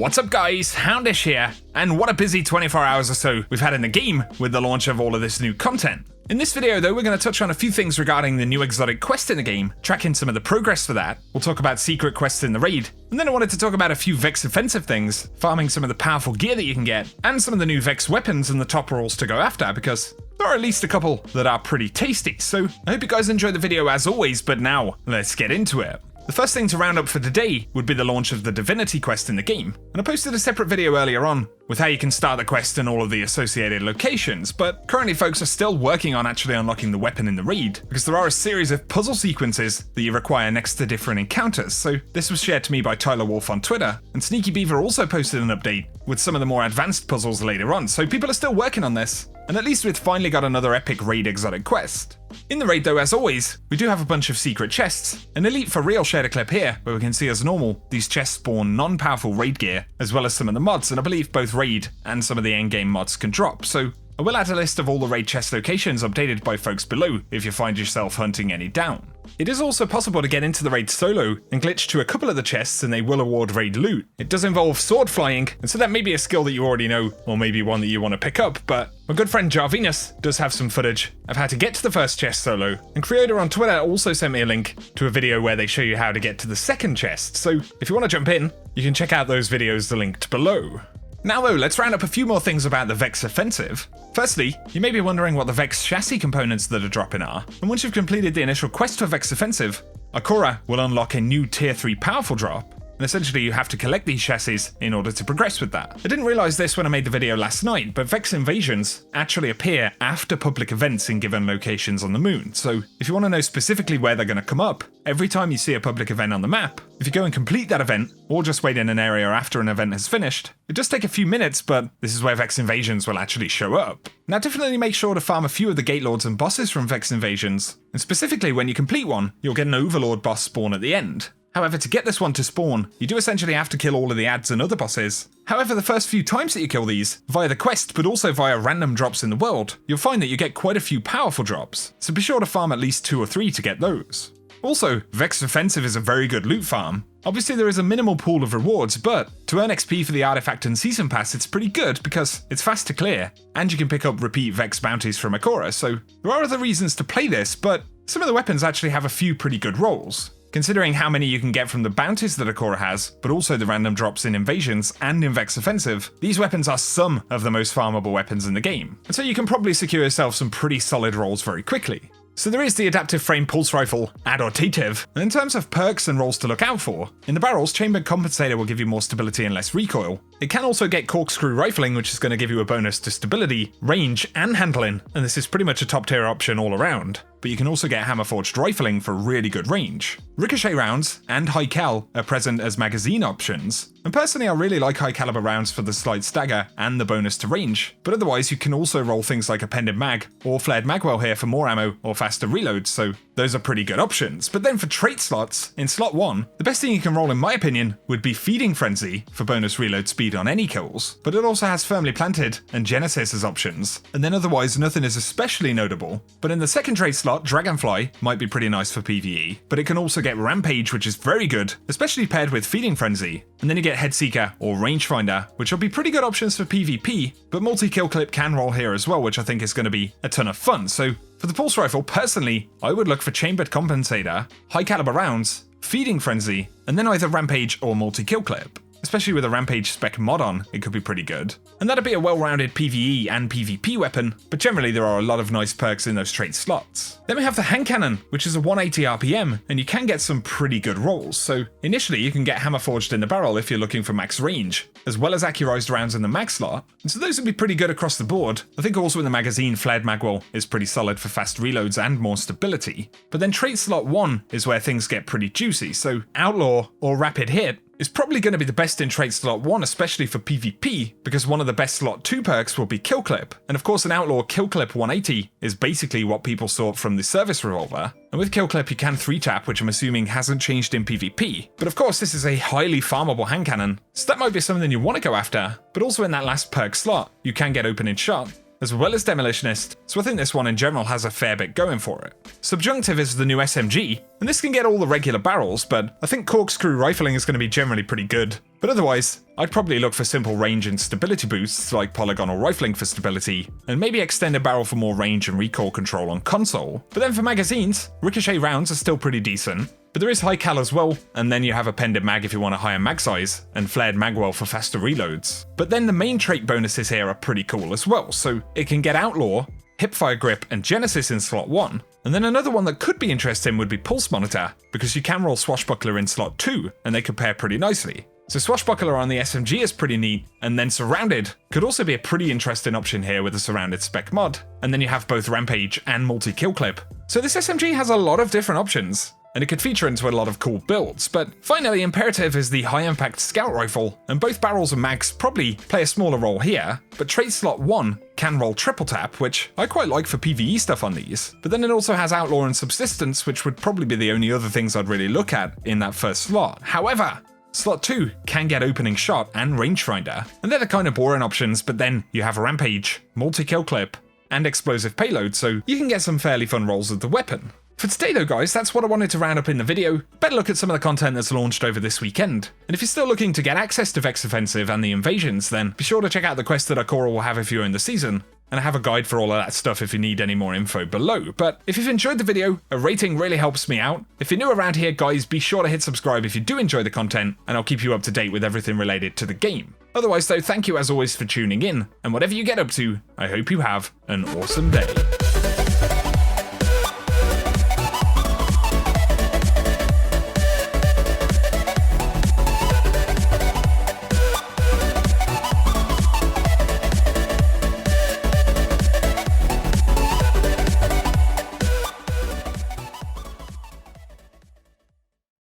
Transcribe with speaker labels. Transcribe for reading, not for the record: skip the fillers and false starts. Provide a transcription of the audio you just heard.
Speaker 1: What's up guys, Houndish here, and what a busy 24 hours or so we've had in the game with the launch of all of this new content. In this video though, we're going to touch on a few things regarding the new exotic quest in the game, tracking some of the progress for that, we'll talk about secret quests in the raid, and then I wanted to talk about a few Vex offensive things, farming some of the powerful gear that you can get, and some of the new Vex weapons and the top rolls to go after, because there are at least a couple that are pretty tasty. So I hope you guys enjoyed the video as always, but now let's get into it. The first thing to round up for today would be the launch of the Divinity quest in the game, and I posted a separate video earlier on with how you can start the quest and all of the associated locations, but currently folks are still working on actually unlocking the weapon in the raid, because there are a series of puzzle sequences that you require next to different encounters. So this was shared to me by Tyler Wolf on Twitter, and Sneaky Beaver also posted an update with some of the more advanced puzzles later on, so people are still working on this, and at least we've finally got another epic raid exotic quest. In the raid though, as always, we do have a bunch of secret chests. An Elite for Real shared a clip here, where we can see as normal, these chests spawn non-powerful raid gear, as well as some of the mods, and I believe both raid and some of the endgame mods can drop, so I will add a list of all the raid chest locations updated by folks below if you find yourself hunting any down. It is also possible to get into the raid solo and glitch to a couple of the chests and they will award raid loot. It does involve sword flying, and so that may be a skill that you already know, or maybe one that you want to pick up, but my good friend Jarvinus does have some footage of how to get to the first chest solo, and Creator on Twitter also sent me a link to a video where they show you how to get to the second chest, so if you want to jump in, you can check out those videos linked below. Now though, let's round up a few more things about the Vex offensive. Firstly, you may be wondering what the Vex chassis components that are dropping are, and once you've completed the initial quest for Vex offensive, Akora will unlock a new tier 3 powerful drop, and essentially you have to collect these chassis in order to progress with that. I didn't realise this when I made the video last night, but Vex invasions actually appear after public events in given locations on the moon, so if you want to know specifically where they're going to come up, every time you see a public event on the map, if you go and complete that event, or just wait in an area after an event has finished, it does take a few minutes, but this is where Vex invasions will actually show up. Now definitely make sure to farm a few of the gate lords and bosses from Vex invasions, and specifically when you complete one, you'll get an overlord boss spawn at the end. However, to get this one to spawn, you do essentially have to kill all of the ads and other bosses. However, the first few times that you kill these, via the quest but also via random drops in the world, you'll find that you get quite a few powerful drops, so be sure to farm at least 2 or 3 to get those. Also, Vex Offensive is a very good loot farm. Obviously there is a minimal pool of rewards, but to earn XP for the artifact and season pass it's pretty good because it's fast to clear, and you can pick up repeat Vex bounties from Akora, so there are other reasons to play this, but some of the weapons actually have a few pretty good rolls. Considering how many you can get from the bounties that Akora has, but also the random drops in Invasions and in Vex Offensive, these weapons are some of the most farmable weapons in the game, and so you can probably secure yourself some pretty solid rolls very quickly. So there is the Adaptive Frame Pulse Rifle, ADHORTATIVE, and in terms of perks and rolls to look out for, in the barrels, Chambered Compensator will give you more stability and less recoil. It can also get Corkscrew Rifling, which is going to give you a bonus to stability, range, and handling, and this is pretty much a top tier option all around. But you can also get Hammerforged Rifling for really good range. Ricochet rounds and High Cal are present as magazine options, and personally I really like high caliber rounds for the slight stagger and the bonus to range, but otherwise you can also roll things like Appended Mag or Flared Magwell here for more ammo or faster reloads, so those are pretty good options. But then for trait slots, in slot 1, the best thing you can roll in my opinion would be Feeding Frenzy for bonus reload speed on any kills, but it also has Firmly Planted and Genesis as options, and then otherwise nothing is especially notable. But in the second trait slot, Dragonfly might be pretty nice for PvE, but it can also get Rampage, which is very good, especially paired with Feeding Frenzy, and then you get Headseeker or Rangefinder, which will be pretty good options for PvP, but multi-kill clip can roll here as well, which I think is going to be a ton of fun. So for the Pulse Rifle, personally, I would look for Chambered Compensator, high caliber rounds, Feeding Frenzy, and then either Rampage or multi-kill clip. Especially with a Rampage spec mod on, it could be pretty good. And that'd be a well-rounded PvE and PvP weapon, but generally there are a lot of nice perks in those trait slots. Then we have the Hand Cannon, which is a 180 RPM, and you can get some pretty good rolls. So initially you can get Hammerforged in the barrel if you're looking for max range, as well as accurized rounds in the mag slot, and so those would be pretty good across the board. I think also in the magazine, Flared Magwell is pretty solid for fast reloads and more stability. But then trait slot 1 is where things get pretty juicy, so Outlaw or Rapid Hit is probably going to be the best in trait slot 1, especially for PvP, because one of the best slot 2 perks will be Kill Clip, and of course an Outlaw Kill Clip 180 is basically what people sought from the Service Revolver, and with Kill Clip you can 3-tap, which I'm assuming hasn't changed in PvP, but of course this is a highly farmable hand cannon, so that might be something you want to go after, but also in that last perk slot, you can get Opening Shot, as well as Demolitionist, so I think this one in general has a fair bit going for it. Subjunctive is the new SMG, And this can get all the regular barrels, but I think corkscrew rifling is going to be generally pretty good. But otherwise, I'd probably look for simple range and stability boosts like polygonal rifling for stability, and maybe extended barrel for more range and recoil control on console. But then for magazines, ricochet rounds are still pretty decent. But there is high cal as well, and then you have appended mag if you want a higher mag size, and flared magwell for faster reloads. But then the main trait bonuses here are pretty cool as well, so it can get Outlaw, Hipfire Grip, and Genesis in slot 1. And then another one that could be interesting would be Pulse Monitor, because you can roll Swashbuckler in slot 2, and they compare pretty nicely. So Swashbuckler on the SMG is pretty neat, and then Surrounded could also be a pretty interesting option here with the Surrounded spec mod. And then you have both Rampage and multi-kill clip. So this SMG has a lot of different options, and it could feature into a lot of cool builds. But finally, Imperative is the high-impact scout rifle, and both barrels and mags probably play a smaller role here, but trait slot 1 can roll triple tap, which I quite like for PvE stuff on these. But then it also has Outlaw and Subsistence, which would probably be the only other things I'd really look at in that first slot. However, slot 2 can get Opening Shot and Rangefinder, and they're the kind of boring options, but then you have Rampage, multi-kill clip, and explosive payload, so you can get some fairly fun rolls with the weapon. For today though guys, that's what I wanted to round up in the video. Better look at some of the content that's launched over this weekend. And if you're still looking to get access to Vex Offensive and the Invasions, then be sure to check out the quest that Ikora will have if you own the season. And I have a guide for all of that stuff if you need any more info below. But if you've enjoyed the video, a rating really helps me out. If you're new around here guys, be sure to hit subscribe if you do enjoy the content, and I'll keep you up to date with everything related to the game. Otherwise though, thank you as always for tuning in, and whatever you get up to, I hope you have an awesome day.